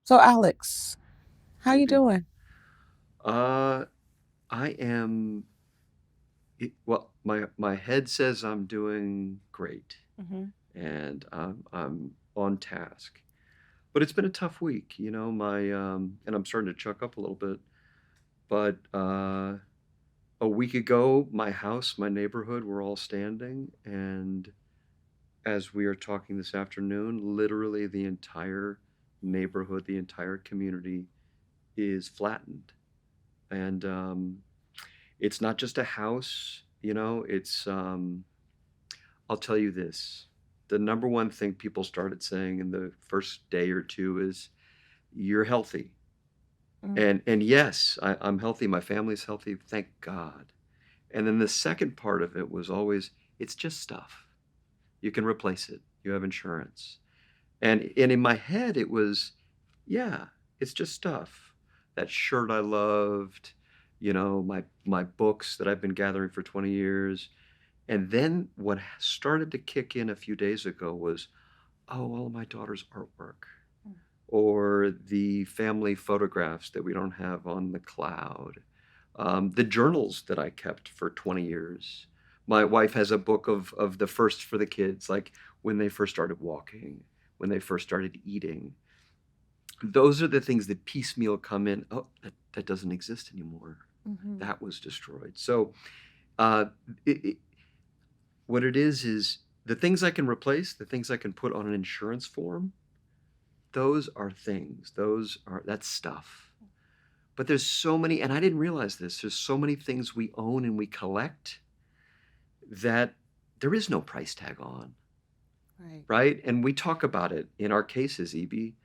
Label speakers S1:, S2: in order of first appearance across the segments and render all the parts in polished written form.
S1: So, Alex, how you
S2: Maybe.
S1: doing?
S2: Uh, I am. Well, my head says I'm doing great,
S1: Hmm.
S2: and I'm on task. But it's been a tough week, and I'm starting to chuck up a little bit. But a week ago, my house, my neighborhood were all standing, and as we are talking this afternoon, literally the entire neighborhood, the entire community is flattened, and it's not just a house, I'll tell you this. The number one thing people started saying in the first day or two is, "You're healthy." And yes, I'm healthy, my family's healthy, thank God. And then the second part of it was always, "It's just stuff. You can replace it. You have insurance." And in my head it was, yeah, it's just stuff. That shirt I loved, my books that I've been gathering for 20 years. And then what started to kick in a few days ago was, oh, all of my daughter's artwork, or the family photographs that we don't have on the cloud, the journals that I kept for 20 years. My wife has a book of the first for the kids, like when they first started walking, when they first started eating. Those are the things that piecemeal come in. Oh, that doesn't exist anymore.
S1: Hmm.
S2: That was destroyed. So, uh, it, it, what it is the things I can replace, the things I can put on an insurance form, those are things. That's stuff. But there's so many, and I didn't realize this, there's so many things we own and we collect that there is no price tag on,
S1: Right.
S2: right? And we talk about it in our cases, EB.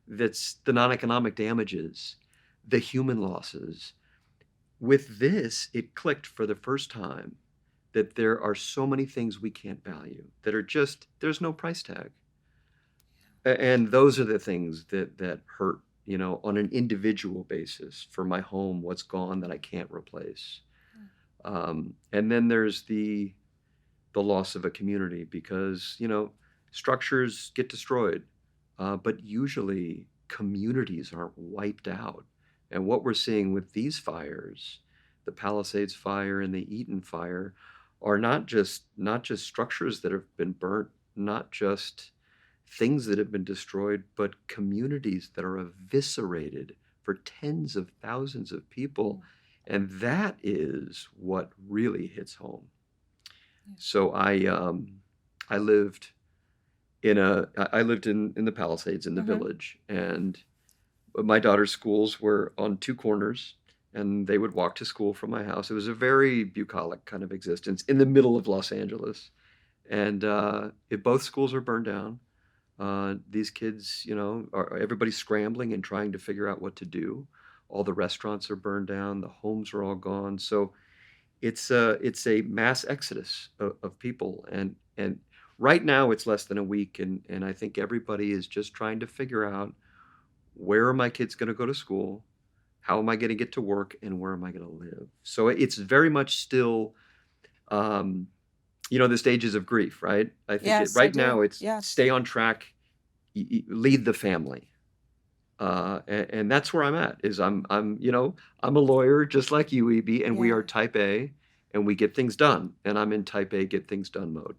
S2: That's the non economic damages, the human losses. With this, it clicked for the first time that there are so many things we can't value that are just, there's no price tag. And those are the things that hurt, on an individual basis. For my home, what's gone that I can't replace. And then there's the loss of a community because structures get destroyed, but usually communities aren't wiped out. And what we're seeing with these fires, the Palisades Fire and the Eaton Fire, are not just structures that have been burnt, not just things that have been destroyed, but communities that are eviscerated for tens of thousands of people. And that is what really hits home. So I lived I lived in the Palisades in the
S1: Hmm.
S2: village, and my daughter's schools were on two corners, and they would walk to school from my house. It was a very bucolic kind of existence in the middle of Los Angeles, and if both schools are burned down, these kids, everybody's scrambling and trying to figure out what to do. All the restaurants are burned down, the homes are all gone. So it's a mass exodus of people, and right now it's less than a week, and I think everybody is just trying to figure out, where are my kids going to go to school, how am I going to get to work, and where am I going to live. So it's very much still, um, the stages of grief, right? I think
S1: Yes, I
S2: right
S1: do.
S2: now it's
S1: Yes.
S2: stay on track, lead the family. And that's where I'm at. Is I'm a lawyer just like you, EB, and we
S1: Yeah.
S2: are Type A, and we get things done. And I'm in Type A get things done mode.